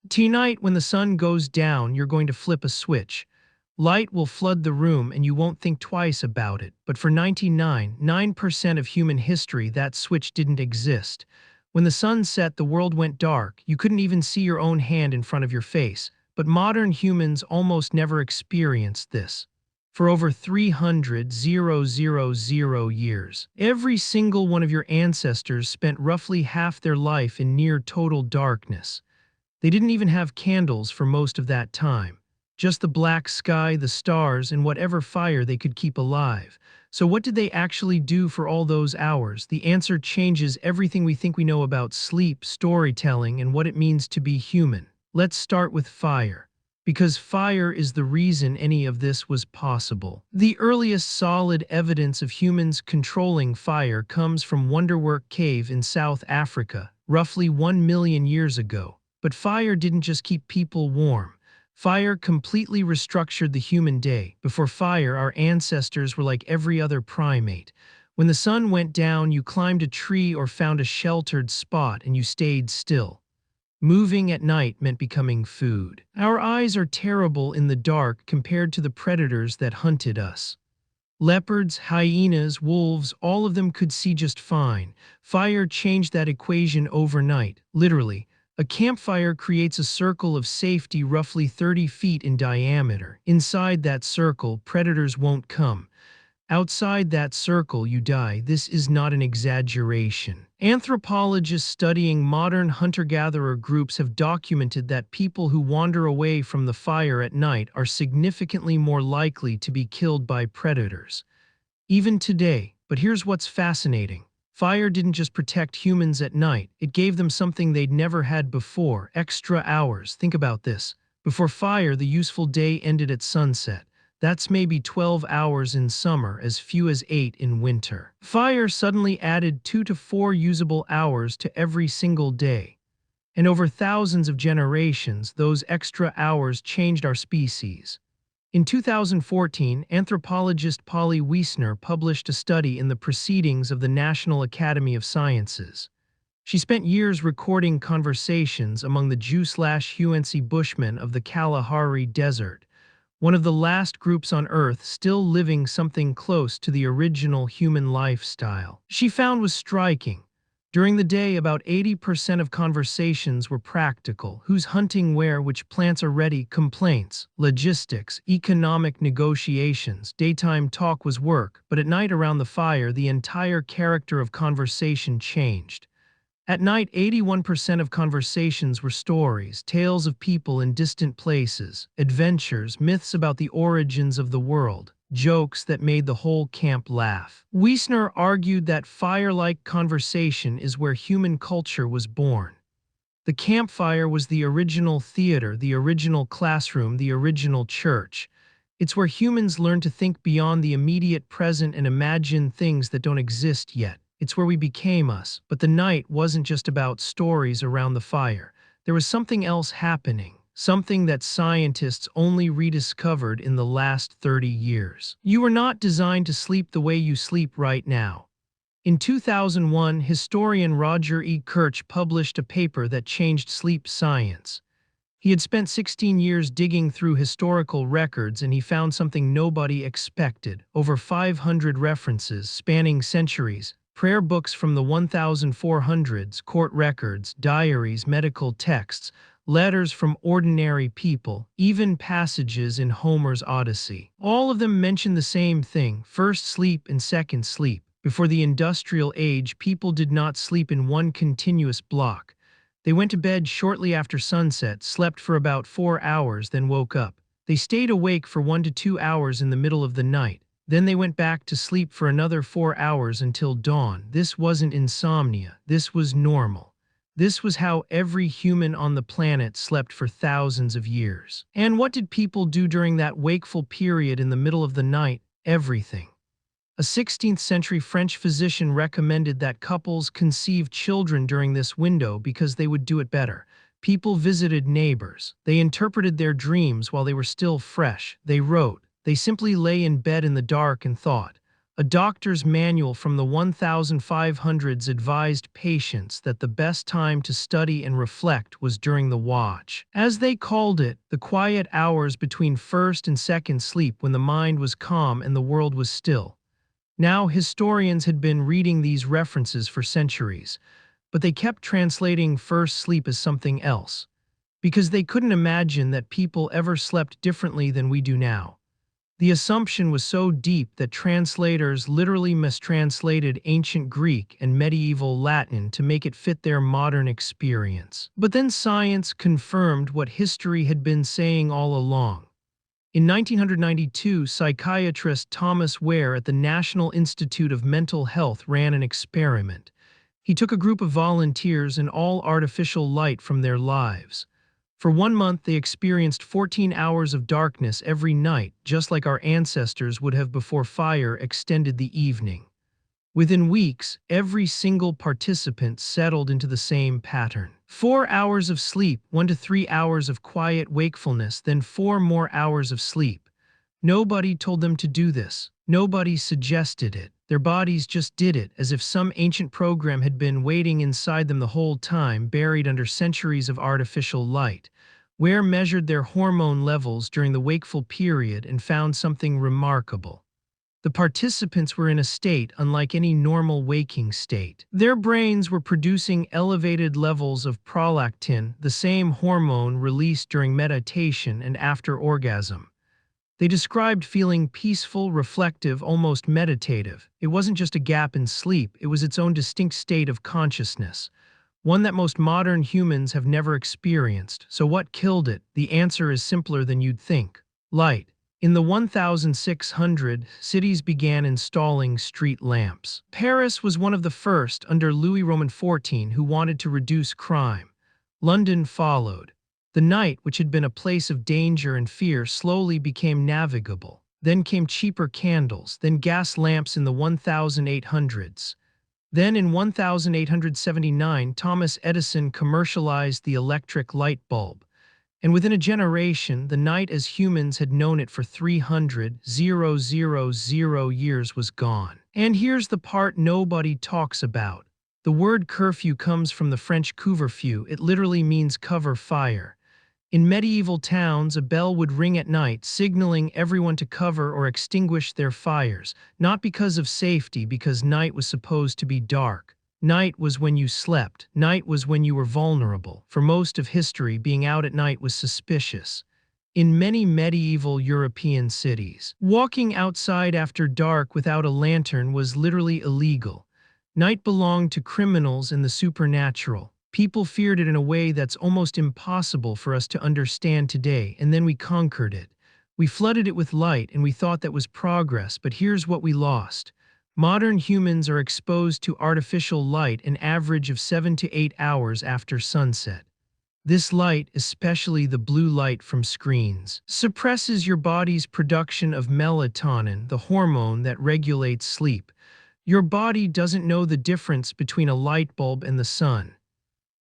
Tonight, when the sun goes down, you're going to flip a switch. Light will flood the room and you won't think twice about it. But for 99.9% of human history, that switch didn't exist. When the sun set, the world went dark. You couldn't even see your own hand in front of your face. But modern humans almost never experienced this. For over 300,000 years, every single one of your ancestors spent roughly half their life in near total darkness. They didn't even have candles for most of that time. Just the black sky, the stars, and whatever fire they could keep alive. So what did they actually do for all those hours? The answer changes everything we think we know about sleep, storytelling, and what it means to be human. Let's start with fire. Because fire is the reason any of this was possible. The earliest solid evidence of humans controlling fire comes from Wonderwork Cave in South Africa, roughly 1 million years ago. But fire didn't just keep people warm. Fire completely restructured the human day. Before fire, our ancestors were like every other primate. When the sun went down, you climbed a tree or found a sheltered spot and you stayed still. Moving at night meant becoming food. Our eyes are terrible in the dark compared to the predators that hunted us. Leopards, hyenas, wolves, all of them could see just fine. Fire changed that equation overnight, literally. A campfire creates a circle of safety roughly 30 feet in diameter. Inside that circle, predators won't come. Outside that circle, you die. This is not an exaggeration. Anthropologists studying modern hunter-gatherer groups have documented that people who wander away from the fire at night are significantly more likely to be killed by predators. Even today, but here's what's fascinating. Fire didn't just protect humans at night, it gave them something they'd never had before, extra hours. Think about this. Before fire, the useful day ended at sunset. That's maybe 12 hours in summer, as few as 8 in winter. Fire suddenly added 2 to 4 usable hours to every single day. And over thousands of generations, those extra hours changed our species. In 2014, anthropologist Polly Wiesner published a study in the Proceedings of the National Academy of Sciences. She spent years recording conversations among the Jew/Huensi Bushmen of the Kalahari Desert, one of the last groups on Earth still living something close to the original human lifestyle. She found was striking. During the day, about 80% of conversations were practical. Who's hunting where, which plants are ready, complaints, logistics, economic negotiations. Daytime talk was work, but at night around the fire, the entire character of conversation changed. At night, 81% of conversations were stories, tales of people in distant places, adventures, myths about the origins of the world, jokes that made the whole camp laugh. Wiesner argued that fire-like conversation is where human culture was born. The campfire was the original theater, the original classroom, the original church. It's where humans learn to think beyond the immediate present and imagine things that don't exist yet. It's where we became us. But the night wasn't just about stories around the fire. There was something else happening, something that scientists only rediscovered in the last 30 years. You were not designed to sleep the way you sleep right now. In 2001, historian Roger E. Kirch published a paper that changed sleep science. He had spent 16 years digging through historical records and he found something nobody expected. Over 500 references spanning centuries, prayer books from the 1400s, court records, diaries, medical texts, letters from ordinary people, even passages in Homer's Odyssey. All of them mention the same thing: first sleep and second sleep. Before the industrial age, people did not sleep in one continuous block. They went to bed shortly after sunset, slept for about 4 hours, then woke up. They stayed awake for 1 to 2 hours in the middle of the night. Then they went back to sleep for another 4 hours until dawn. This wasn't insomnia. This was normal. This was how every human on the planet slept for thousands of years. And what did people do during that wakeful period in the middle of the night? Everything. A 16th century French physician recommended that couples conceive children during this window because they would do it better. People visited neighbors. They interpreted their dreams while they were still fresh. They wrote. They simply lay in bed in the dark and thought. A doctor's manual from the 1500s advised patients that the best time to study and reflect was during the watch. As they called it, the quiet hours between first and second sleep when the mind was calm and the world was still. Now, historians had been reading these references for centuries, but they kept translating first sleep as something else, because they couldn't imagine that people ever slept differently than we do now. The assumption was so deep that translators literally mistranslated ancient Greek and medieval Latin to make it fit their modern experience. But then science confirmed what history had been saying all along. In 1992, psychiatrist Thomas Ware at the National Institute of Mental Health ran an experiment. He took a group of volunteers and all artificial light from their lives. For 1 month, they experienced 14 hours of darkness every night, just like our ancestors would have before fire extended the evening. Within weeks, every single participant settled into the same pattern. 4 hours of sleep, 1 to 3 hours of quiet wakefulness, then 4 more hours of sleep. Nobody told them to do this. Nobody suggested it. Their bodies just did it, as if some ancient program had been waiting inside them the whole time, buried under centuries of artificial light. Ware measured their hormone levels during the wakeful period and found something remarkable. The participants were in a state unlike any normal waking state. Their brains were producing elevated levels of prolactin, the same hormone released during meditation and after orgasm. They described feeling peaceful, reflective, almost meditative. It wasn't just a gap in sleep, it was its own distinct state of consciousness, one that most modern humans have never experienced. So what killed it? The answer is simpler than you'd think. Light. In the 1600s, cities began installing street lamps. Paris was one of the first under Louis Roman XIV who wanted to reduce crime. London followed. The night, which had been a place of danger and fear, slowly became navigable. Then came cheaper candles, then gas lamps in the 1800s. Then in 1879, Thomas Edison commercialized the electric light bulb. And within a generation, the night as humans had known it for 300,000 years was gone. And here's the part nobody talks about. The word curfew comes from the French couvre-feu. It literally means cover fire. In medieval towns, a bell would ring at night, signaling everyone to cover or extinguish their fires, not because of safety, because night was supposed to be dark. Night was when you slept. Night was when you were vulnerable. For most of history, being out at night was suspicious. In many medieval European cities, walking outside after dark without a lantern was literally illegal. Night belonged to criminals and the supernatural. People feared it in a way that's almost impossible for us to understand today, and then we conquered it. We flooded it with light and we thought that was progress, but here's what we lost. Modern humans are exposed to artificial light an average of 7 to 8 hours after sunset. This light, especially the blue light from screens, suppresses your body's production of melatonin, the hormone that regulates sleep. Your body doesn't know the difference between a light bulb and the sun.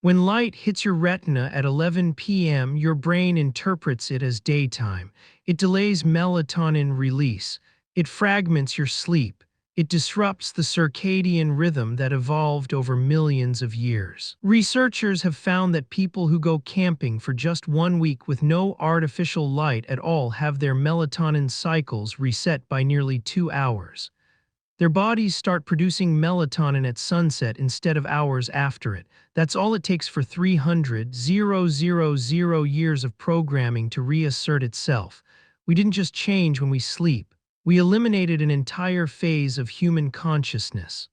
When light hits your retina at 11 p.m., your brain interprets it as daytime. It delays melatonin release. It fragments your sleep. It disrupts the circadian rhythm that evolved over millions of years. Researchers have found that people who go camping for just 1 week with no artificial light at all have their melatonin cycles reset by nearly 2 hours. Their bodies start producing melatonin at sunset instead of hours after it. That's all it takes for 300,000 years of programming to reassert itself. We didn't just change when we sleep. We eliminated an entire phase of human consciousness.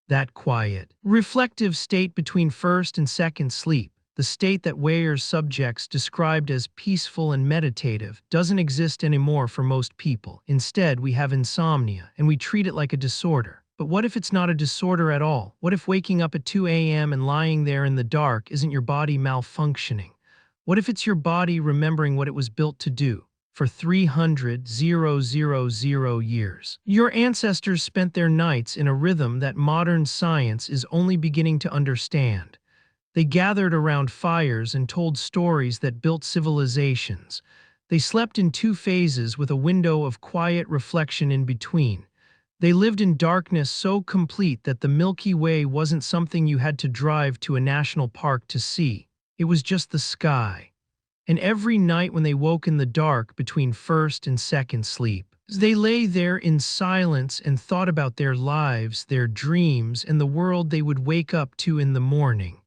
That quiet, reflective state between first and second sleep, the state that Ware's subjects described as peaceful and meditative, doesn't exist anymore for most people. Instead, we have insomnia, and we treat it like a disorder. But what if it's not a disorder at all? What if waking up at 2 a.m. and lying there in the dark isn't your body malfunctioning? What if it's your body remembering what it was built to do? For 300,000 years. Your ancestors spent their nights in a rhythm that modern science is only beginning to understand. They gathered around fires and told stories that built civilizations. They slept in 2 phases with a window of quiet reflection in between. They lived in darkness so complete that the Milky Way wasn't something you had to drive to a national park to see. It was just the sky. And every night when they woke in the dark between first and second sleep, they lay there in silence and thought about their lives, their dreams, and the world they would wake up to in the morning.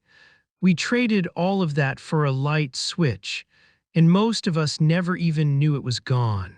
We traded all of that for a light switch, and most of us never even knew it was gone.